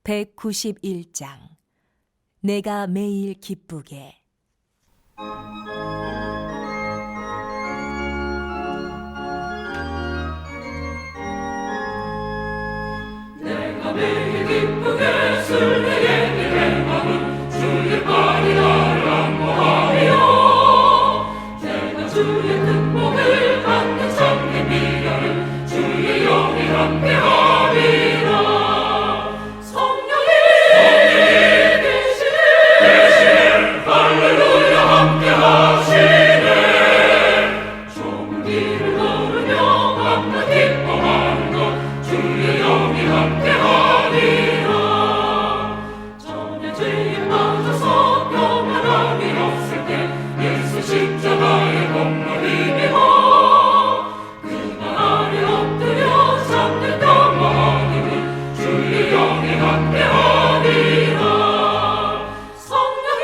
191장 내가 매일 기쁘게. 내가 매일 기쁘게 술래에게 행함은 주의 발이 나를 안보하리요. 내가 주의 특목을 받는 참된 미련은 주의 영이 함께하리라. 성령이 계시네 할렐루야 함께하시네. 좁은 길을 걸으며 밤낮 기뻐하는 것 주의 영이 함께하리라. 전에 죄에 빠져서 평안함이 없을 때 예수 십자가의 공로 힘입어 그 발 아래 엎드려 잠든 평안함은 주의 영이 함께하리라. 성령이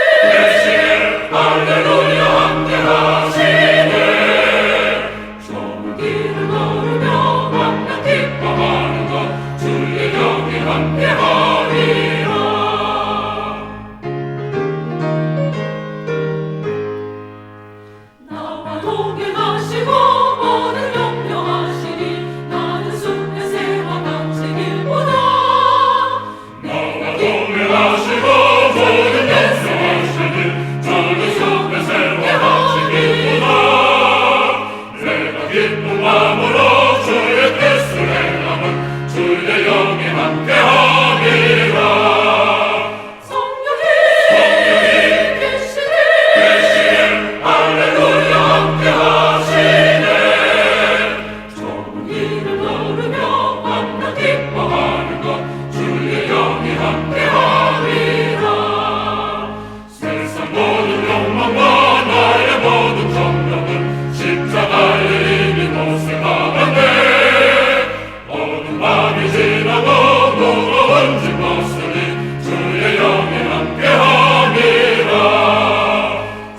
계시네 할렐루야 함께하시네. 좁은 길을 걸으며 밤낮 기뻐하는 것 주의 영이 함께하리라. 나와 동행하시고 모든 염려하시니 나는 숲의 새와 같이 길보다. 나와 동행하시고 모든 염려하시니 나는 숲의 새와 같이 길보다. 내가 기쁜 마음으로 주의 뜻을 행함은 주의 영이 함께하리라. 성령이 계시네 할렐루야 함께하시네. 좁은 길을 걸으며 밤낮 기뻐하는 것 주의 영이 함께하리라. 세상 모든 욕망과 나의 모든 정욕은 십자가의 이미 못을 막았네. 어두운 밤이 지나고 무거운 짐 벗으니 주의 영이 함께하리라.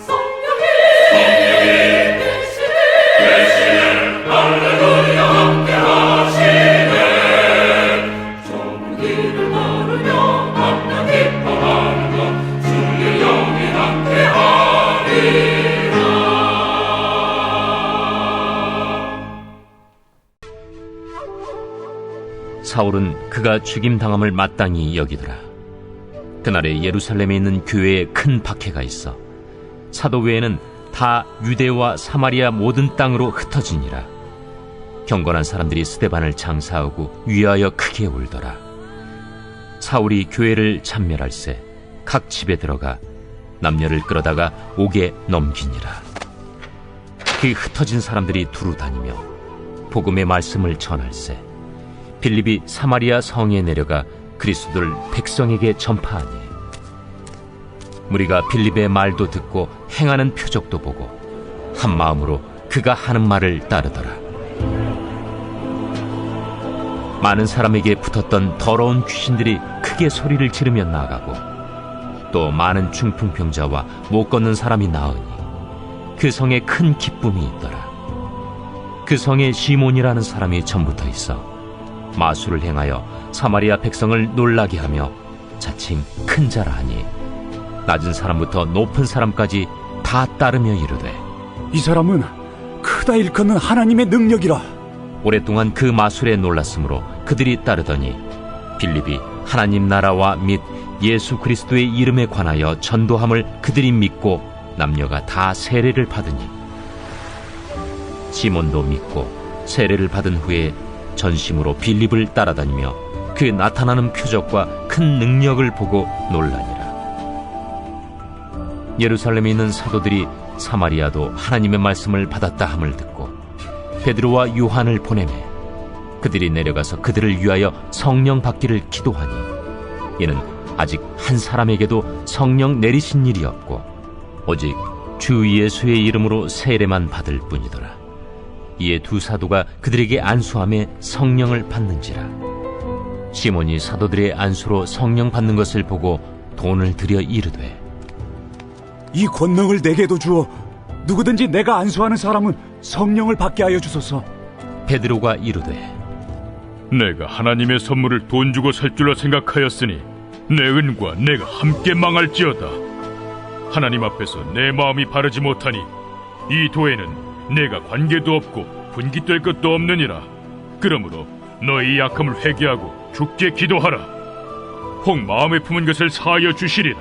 성령이 계시네 할렐루야 함께하시네. 좁은 길을 걸으며 밤낮 기뻐하는 것 주의 영이 함께하리라. 사울은 그가 죽임당함을 마땅히 여기더라. 그날에 예루살렘에 있는 교회에 큰 박해가 있어 사도 외에는 다 유대와 사마리아 모든 땅으로 흩어지니라. 경건한 사람들이 스데반을 장사하고 위하여 크게 울더라. 사울이 교회를 참멸할세 각 집에 들어가 남녀를 끌어다가 옥에 넘기니라. 그 흩어진 사람들이 두루 다니며 복음의 말씀을 전할세 빌립이 사마리아 성에 내려가 그리스도를 백성에게 전파하니 무리가 빌립의 말도 듣고 행하는 표적도 보고 한 마음으로 그가 하는 말을 따르더라. 많은 사람에게 붙었던 더러운 귀신들이 크게 소리를 지르며 나가고 또 많은 중풍병자와 못 걷는 사람이 나으니 그 성에 큰 기쁨이 있더라. 그 성에 시몬이라는 사람이 전부터 있어 마술을 행하여 사마리아 백성을 놀라게 하며 자칭 큰 자라 하니 낮은 사람부터 높은 사람까지 다 따르며 이르되 이 사람은 크다 일컫는 하나님의 능력이라. 오랫동안 그 마술에 놀랐으므로 그들이 따르더니 빌립이 하나님 나라와 및 예수 그리스도의 이름에 관하여 전도함을 그들이 믿고 남녀가 다 세례를 받으니 시몬도 믿고 세례를 받은 후에 전심으로 빌립을 따라다니며 그 나타나는 표적과 큰 능력을 보고 놀라니라. 예루살렘에 있는 사도들이 사마리아도 하나님의 말씀을 받았다 함을 듣고 베드로와 요한을 보내매 그들이 내려가서 그들을 위하여 성령 받기를 기도하니 이는 아직 한 사람에게도 성령 내리신 일이 없고 오직 주 예수의 이름으로 세례만 받을 뿐이더라. 이에 두 사도가 그들에게 안수함에 성령을 받는지라. 시몬이 사도들의 안수로 성령 받는 것을 보고 돈을 들여 이르되 이 권능을 내게도 주어 누구든지 내가 안수하는 사람은 성령을 받게 하여 주소서. 베드로가 이르되 내가 하나님의 선물을 돈 주고 살 줄로 생각하였으니 내 은과 내가 함께 망할지어다. 하나님 앞에서 내 마음이 바르지 못하니 이 도에는 내가 관계도 없고 분깃될 것도 없느니라. 그러므로 너희 약함을 회개하고 주께 기도하라. 혹 마음에 품은 것을 사하여 주시리라.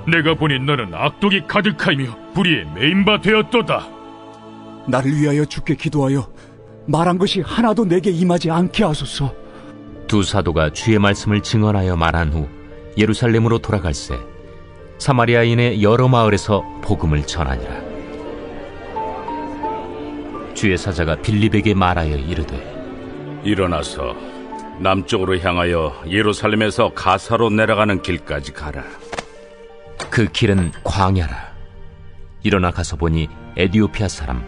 내가 보니 너는 악독이 가득하며 불의에 매인 바 되었도다. 나를 위하여 주께 기도하여 말한 것이 하나도 내게 임하지 않게 하소서. 두 사도가 주의 말씀을 증언하여 말한 후 예루살렘으로 돌아갈새 사마리아인의 여러 마을에서 복음을 전하니라. 주의 사자가 빌립에게 말하여 이르되 일어나서 남쪽으로 향하여 예루살렘에서 가사로 내려가는 길까지 가라. 그 길은 광야라. 일어나 가서 보니 에디오피아 사람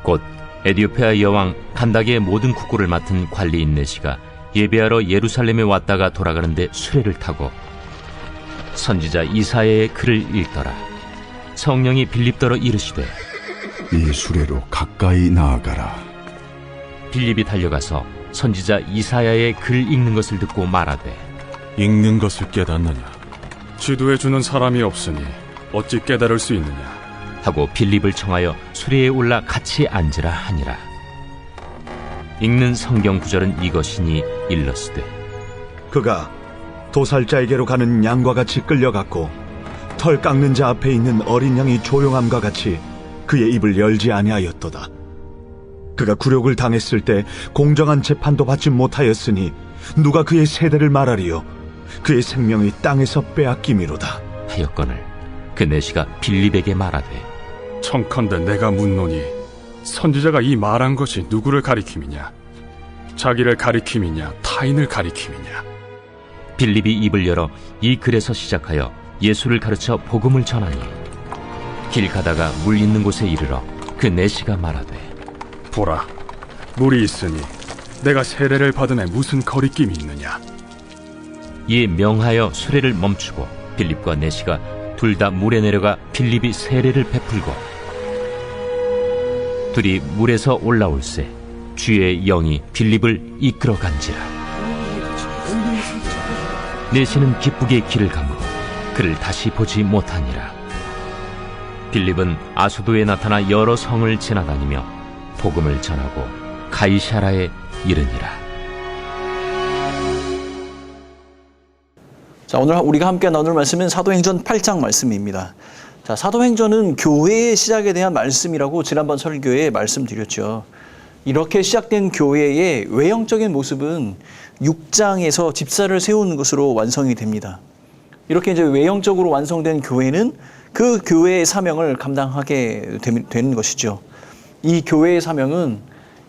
곧 에디오피아 여왕 칸다게의 모든 국고를 맡은 관리인 네시가 예배하러 예루살렘에 왔다가 돌아가는데 수레를 타고 선지자 이사야의 글을 읽더라. 성령이 빌립더러 이르시되 이 수레로 가까이 나아가라. 빌립이 달려가서 선지자 이사야의 글 읽는 것을 듣고 말하되 읽는 것을 깨닫느냐? 지도해 주는 사람이 없으니 어찌 깨달을 수 있느냐? 하고 빌립을 청하여 수레에 올라 같이 앉으라 하니라. 읽는 성경 구절은 이것이니 일러스되 그가 도살자에게로 가는 양과 같이 끌려갔고 털 깎는 자 앞에 있는 어린 양이 조용함과 같이 그의 입을 열지 아니하였도다. 그가 굴욕을 당했을 때 공정한 재판도 받지 못하였으니 누가 그의 세대를 말하리요? 그의 생명이 땅에서 빼앗김이로다. 하였거늘 그 내시가 빌립에게 말하되 청컨대 내가 묻노니 선지자가 이 말한 것이 누구를 가리킴이냐? 자기를 가리킴이냐? 타인을 가리킴이냐? 빌립이 입을 열어 이 글에서 시작하여 예수를 가르쳐 복음을 전하니 길 가다가 물 있는 곳에 이르러 그 내시가 말하되 보라, 물이 있으니 내가 세례를 받음에 무슨 거리낌이 있느냐? 이에 명하여 수레를 멈추고 빌립과 내시가 둘 다 물에 내려가 빌립이 세례를 베풀고 둘이 물에서 올라올새 주의 영이 빌립을 이끌어간지라. 내시는 기쁘게 길을 가므로 그를 다시 보지 못하니라. 빌립은 아소도에 나타나 여러 성을 지나다니며 복음을 전하고 가이사라에 이르니라. 자, 오늘 우리가 함께 나눌 말씀은 사도행전 8장 말씀입니다. 자, 사도행전은 교회의 시작에 대한 말씀이라고 지난번 설교에 말씀드렸죠. 이렇게 시작된 교회의 외형적인 모습은 6장에서 집사를 세우는 것으로 완성이 됩니다. 이렇게 이제 외형적으로 완성된 교회는 그 교회의 사명을 감당하게 되는 것이죠. 이 교회의 사명은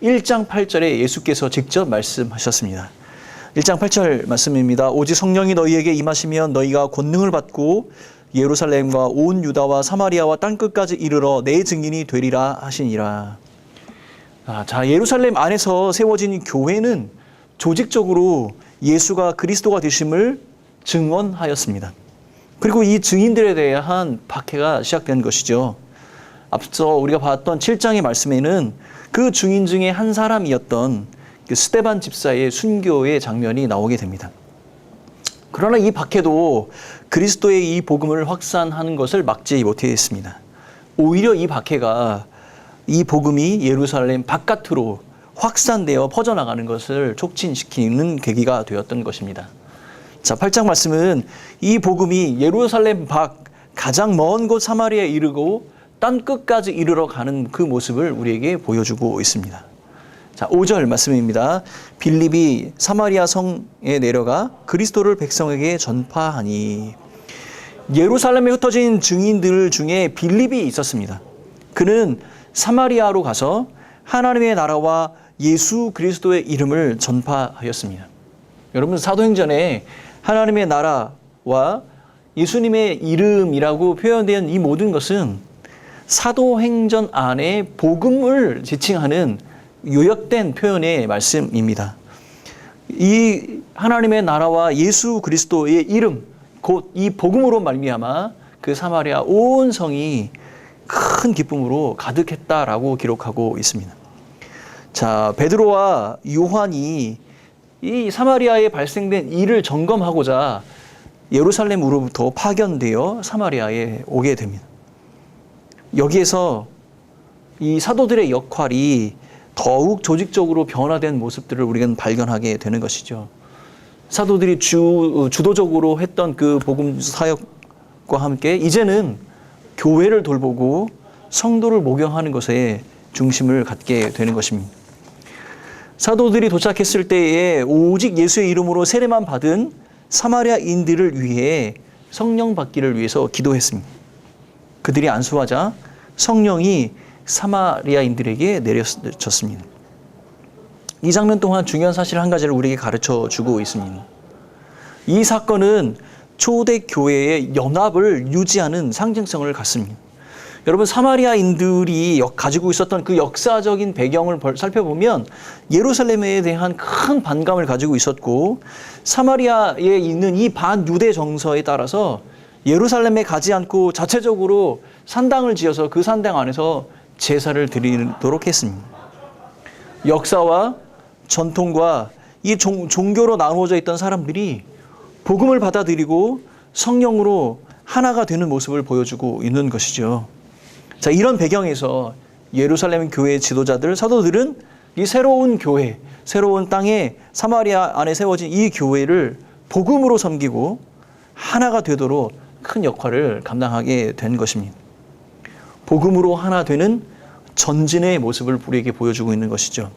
1장 8절에 예수께서 직접 말씀하셨습니다. 1장 8절 말씀입니다. 오직 성령이 너희에게 임하시면 너희가 권능을 받고 예루살렘과 온 유다와 사마리아와 땅끝까지 이르러 내 증인이 되리라 하시니라. 자, 예루살렘 안에서 세워진 교회는 조직적으로 예수가 그리스도가 되심을 증언하였습니다. 그리고 이 증인들에 대한 박해가 시작된 것이죠. 앞서 우리가 봤던 7장의 말씀에는 그 증인 중에 한 사람이었던 스데반 집사의 순교의 장면이 나오게 됩니다. 그러나 이 박해도 그리스도의 이 복음을 확산하는 것을 막지 못했습니다. 오히려 이 박해가 이 복음이 예루살렘 바깥으로 확산되어 퍼져나가는 것을 촉진시키는 계기가 되었던 것입니다. 자, 8장 말씀은 이 복음이 예루살렘 밖 가장 먼 곳 사마리아에 이르고 땅 끝까지 이르러 가는 그 모습을 우리에게 보여주고 있습니다. 자, 5절 말씀입니다. 빌립이 사마리아 성에 내려가 그리스도를 백성에게 전파하니. 예루살렘에 흩어진 증인들 중에 빌립이 있었습니다. 그는 사마리아로 가서 하나님의 나라와 예수 그리스도의 이름을 전파하였습니다. 여러분, 사도행전에 하나님의 나라와 예수님의 이름이라고 표현된 이 모든 것은 사도행전 안에 복음을 지칭하는 요약된 표현의 말씀입니다. 이 하나님의 나라와 예수 그리스도의 이름, 곧 이 복음으로 말미암아 그 사마리아 온 성이 큰 기쁨으로 가득했다라고 기록하고 있습니다. 자, 베드로와 요한이 이 사마리아에 발생된 일을 점검하고자 예루살렘으로부터 파견되어 사마리아에 오게 됩니다. 여기에서 이 사도들의 역할이 더욱 조직적으로 변화된 모습들을 우리가 발견하게 되는 것이죠. 사도들이 주도적으로 했던 그 복음 사역과 함께 이제는 교회를 돌보고 성도를 목용하는 것에 중심을 갖게 되는 것입니다. 사도들이 도착했을 때에 오직 예수의 이름으로 세례만 받은 사마리아인들을 위해 성령 받기를 위해서 기도했습니다. 그들이 안수하자 성령이 사마리아인들에게 내려졌습니다. 이 장면 동안 중요한 사실 한 가지를 우리에게 가르쳐 주고 있습니다. 이 사건은 초대 교회의 연합을 유지하는 상징성을 갖습니다. 여러분, 사마리아인들이 가지고 있었던 그 역사적인 배경을 살펴보면 예루살렘에 대한 큰 반감을 가지고 있었고, 사마리아에 있는 이 반유대 정서에 따라서 예루살렘에 가지 않고 자체적으로 산당을 지어서 그 산당 안에서 제사를 드리도록 했습니다. 역사와 전통과 이 종교로 나누어져 있던 사람들이 복음을 받아들이고 성령으로 하나가 되는 모습을 보여주고 있는 것이죠. 자, 이런 배경에서 예루살렘 교회 지도자들, 사도들은 이 새로운 교회, 새로운 땅에 사마리아 안에 세워진 이 교회를 복음으로 섬기고 하나가 되도록 큰 역할을 감당하게 된 것입니다. 복음으로 하나 되는 전진의 모습을 우리에게 보여주고 있는 것이죠.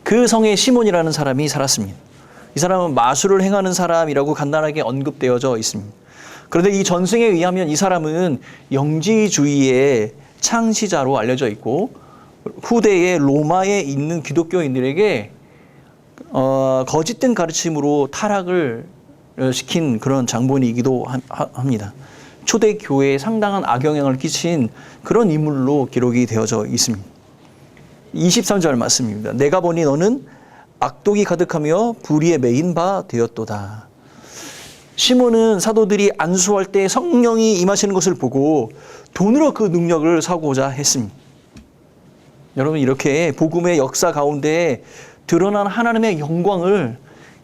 그 성에 시몬이라는 사람이 살았습니다. 이 사람은 마술을 행하는 사람이라고 간단하게 언급되어져 있습니다. 그런데 이 전승에 의하면 이 사람은 영지주의의 창시자로 알려져 있고, 후대에 로마에 있는 기독교인들에게 거짓된 가르침으로 타락을 시킨 그런 장본이기도 합니다. 초대 교회에 상당한 악영향을 끼친 그런 인물로 기록이 되어져 있습니다. 23절 말씀입니다. 내가 보니 너는 악독이 가득하며 불의에 매인 바 되었도다. 시몬은 사도들이 안수할 때 성령이 임하시는 것을 보고 돈으로 그 능력을 사고자 했습니다. 여러분, 이렇게 복음의 역사 가운데 드러난 하나님의 영광을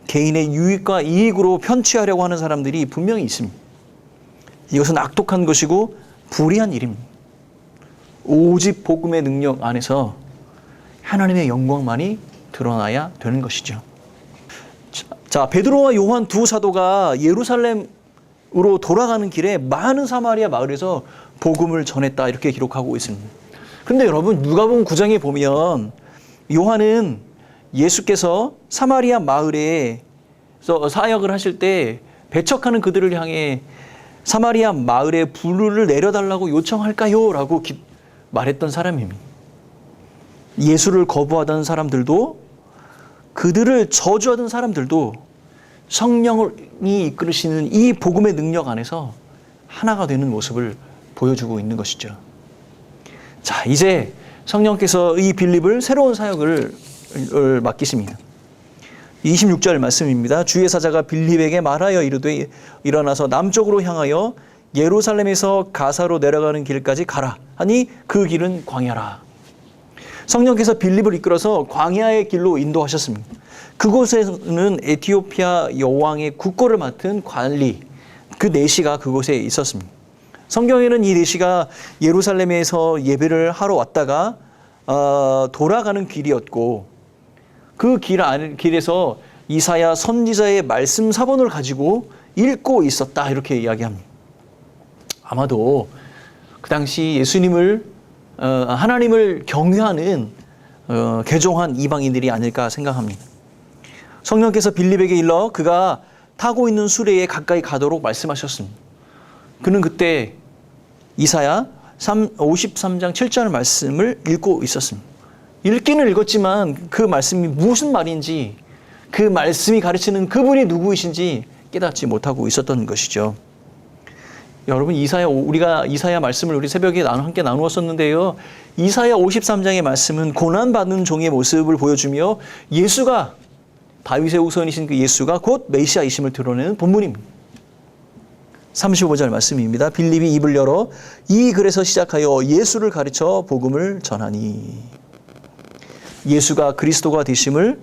개인의 유익과 이익으로 편취하려고 하는 사람들이 분명히 있습니다. 이것은 악독한 것이고 불의한 일입니다. 오직 복음의 능력 안에서 하나님의 영광만이 드러나야 되는 것이죠. 자, 베드로와 요한 두 사도가 예루살렘으로 돌아가는 길에 많은 사마리아 마을에서 복음을 전했다, 이렇게 기록하고 있습니다. 그런데 여러분, 누가복음 9장에 보면 요한은 예수께서 사마리아 마을에 사역을 하실 때 배척하는 그들을 향해 사마리아 마을에 불을 내려달라고 요청할까요? 라고 말했던 사람입니다. 예수를 거부하던 사람들도, 그들을 저주하던 사람들도 성령이 이끌으시는 이 복음의 능력 안에서 하나가 되는 모습을 보여주고 있는 것이죠. 자, 이제 성령께서 이 빌립을 새로운 사역을 맡기십니다. 26절 말씀입니다. 주의 사자가 빌립에게 말하여 이르되 일어나서 남쪽으로 향하여 예루살렘에서 가사로 내려가는 길까지 가라 하니 그 길은 광야라. 성령께서 빌립을 이끌어서 광야의 길로 인도하셨습니다. 그곳에는 에티오피아 여왕의 국고를 맡은 관리, 그 내시가 그곳에 있었습니다. 성경에는 이 내시가 예루살렘에서 예배를 하러 왔다가 돌아가는 길이었고, 그 길에서 이사야 선지자의 말씀 사본을 가지고 읽고 있었다, 이렇게 이야기합니다. 아마도 그 당시 예수님을 하나님을 경외하는 개종한 이방인들이 아닐까 생각합니다. 성령께서 빌립에게 일러 그가 타고 있는 수레에 가까이 가도록 말씀하셨습니다. 그는 그때 이사야 53장 7절 말씀을 읽고 있었습니다. 읽기는 읽었지만 그 말씀이 무슨 말인지, 그 말씀이 가르치는 그분이 누구이신지 깨닫지 못하고 있었던 것이죠. 여러분, 우리가 이사야 말씀을 우리 새벽에 함께 나누었었는데요. 이사야 53장의 말씀은 고난받는 종의 모습을 보여주며 예수가, 다윗의 후손이신 그 예수가 곧 메시아이심을 드러내는 본문입니다. 35절 말씀입니다. 빌립이 입을 열어 이 글에서 시작하여 예수를 가르쳐 복음을 전하니. 예수가 그리스도가 되심을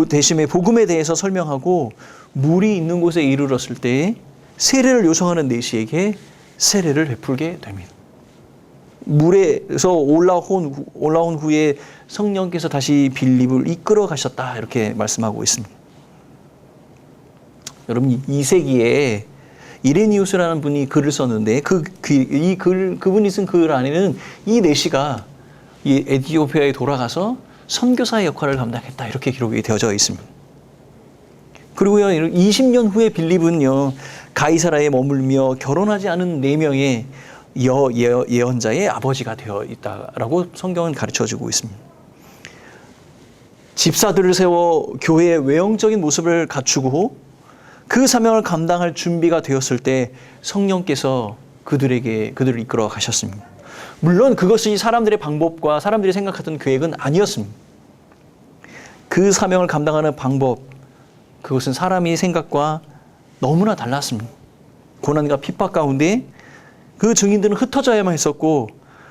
대심의 복음에 대해서 설명하고 물이 있는 곳에 이르렀을 때 세례를 요청하는 내시에게 세례를 베풀게 됩니다. 물에서 올라온 후에 성령께서 다시 빌립을 이끌어 가셨다 이렇게 말씀하고 있습니다. 여러분 2세기에 이레니우스라는 분이 글을 썼는데 그분이 쓴 글 안에는 이 내시가 이 에티오피아에 돌아가서 선교사의 역할을 감당했다 이렇게 기록이 되어져 있습니다. 그리고요 20년 후에 빌립은요 가이사라에 머물며 결혼하지 않은 4명의 예언자의 아버지가 되어 있다라고 성경은 가르쳐주고 있습니다. 집사들을 세워 교회의 외형적인 모습을 갖추고 그 사명을 감당할 준비가 되었을 때 성령께서 그들을 이끌어 가셨습니다. 물론 그것이 사람들의 방법과 사람들이 생각하던 계획은 아니었습니다. 그 사명을 감당하는 방법, 그것은 사람의 생각과 너무나 달랐습니다. 고난과 핍박 가운데 그 증인들은 흩어져야만 했었고,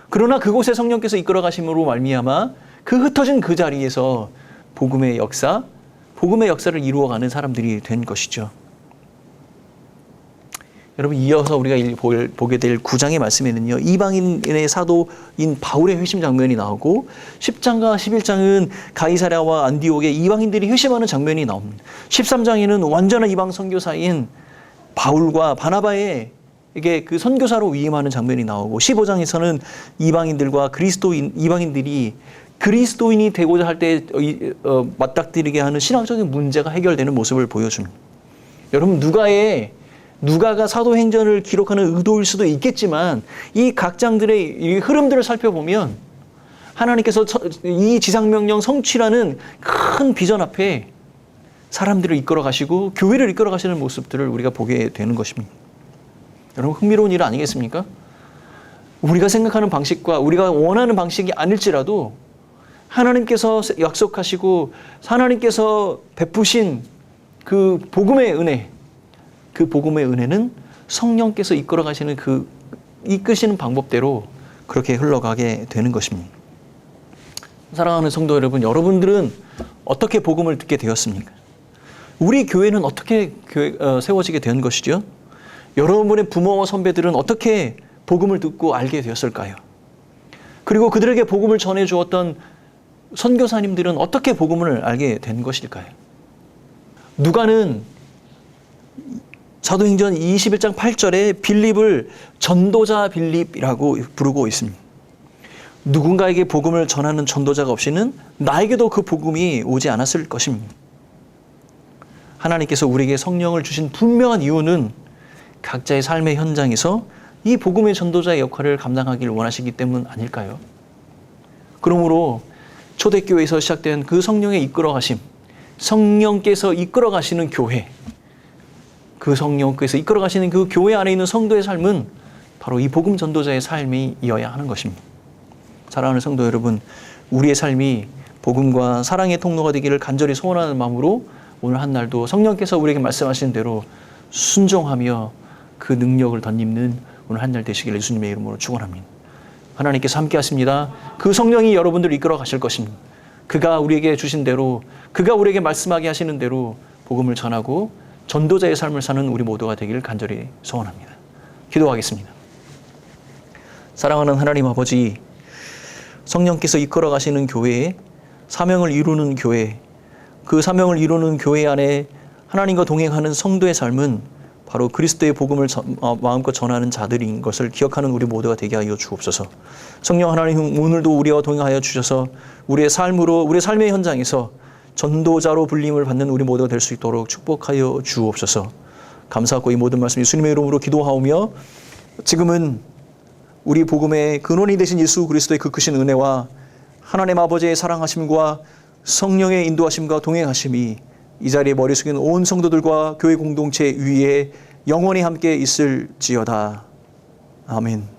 그러나 그곳에 성령께서 이끌어 가심으로 말미암아 그 흩어진 그 자리에서 복음의 역사를 이루어가는 사람들이 된 것이죠. 여러분 이어서 우리가 보게 될 9장의 말씀에는요. 이방인의 사도인 바울의 회심 장면이 나오고 10장과 11장은 가이사랴와 안디옥에 이방인들이 회심하는 장면이 나옵니다. 13장에는 완전한 이방 선교사인 바울과 바나바에게 그 선교사로 위임하는 장면이 나오고 15장에서는 이방인들이 그리스도인이 되고자 할 때 맞닥뜨리게 하는 신앙적인 문제가 해결되는 모습을 보여줍니다. 여러분 누가가 사도행전을 기록하는 의도일 수도 있겠지만 이 각 장들의 이 흐름들을 살펴보면 하나님께서 이 지상명령 성취라는 큰 비전 앞에 사람들을 이끌어 가시고 교회를 이끌어 가시는 모습들을 우리가 보게 되는 것입니다. 여러분 흥미로운 일 아니겠습니까? 우리가 생각하는 방식과 우리가 원하는 방식이 아닐지라도 하나님께서 약속하시고 하나님께서 베푸신 그 복음의 은혜는 성령께서 이끌어 가시는 이끄시는 방법대로 그렇게 흘러가게 되는 것입니다. 사랑하는 성도 여러분, 여러분들은 어떻게 복음을 듣게 되었습니까? 우리 교회는 어떻게 세워지게 된 것이죠? 여러분의 부모와 선배들은 어떻게 복음을 듣고 알게 되었을까요? 그리고 그들에게 복음을 전해 주었던 선교사님들은 어떻게 복음을 알게 된 것일까요? 누가는 사도행전 21장 8절에 빌립을 전도자 빌립이라고 부르고 있습니다. 누군가에게 복음을 전하는 전도자가 없이는 나에게도 그 복음이 오지 않았을 것입니다. 하나님께서 우리에게 성령을 주신 분명한 이유는 각자의 삶의 현장에서 이 복음의 전도자의 역할을 감당하기를 원하시기 때문 아닐까요? 그러므로 초대교회에서 시작된 그 성령의 이끌어가심, 성령께서 이끌어가시는 교회, 그 성령께서 이끌어가시는 그 교회 안에 있는 성도의 삶은 바로 이 복음 전도자의 삶이어야 하는 것입니다. 사랑하는 성도 여러분, 우리의 삶이 복음과 사랑의 통로가 되기를 간절히 소원하는 마음으로 오늘 한 날도 성령께서 우리에게 말씀하시는 대로 순종하며 그 능력을 덧입는 오늘 한 날 되시기를 예수님의 이름으로 축원합니다. 하나님께서 함께 하십니다. 그 성령이 여러분들을 이끌어 가실 것입니다. 그가 우리에게 주신 대로, 그가 우리에게 말씀하게 하시는 대로 복음을 전하고 전도자의 삶을 사는 우리 모두가 되기를 간절히 소원합니다. 기도하겠습니다. 사랑하는 하나님 아버지, 성령께서 이끌어 가시는 교회에 사명을 이루는 교회, 그 사명을 이루는 교회 안에 하나님과 동행하는 성도의 삶은 바로 그리스도의 복음을 마음껏 전하는 자들인 것을 기억하는 우리 모두가 되게 하여 주옵소서. 성령 하나님, 오늘도 우리와 동행하여 주셔서 우리의 삶으로, 우리의 삶의 현장에서 전도자로 불림을 받는 우리 모두가 될 수 있도록 축복하여 주옵소서. 감사하고 이 모든 말씀 예수님의 이름으로 기도하오며, 지금은 우리 복음의 근원이 되신 예수 그리스도의 그 크신 은혜와 하나님 아버지의 사랑하심과 성령의 인도하심과 동행하심이 이 자리에 머리 숙인 온 성도들과 교회 공동체 위에 영원히 함께 있을지어다. 아멘.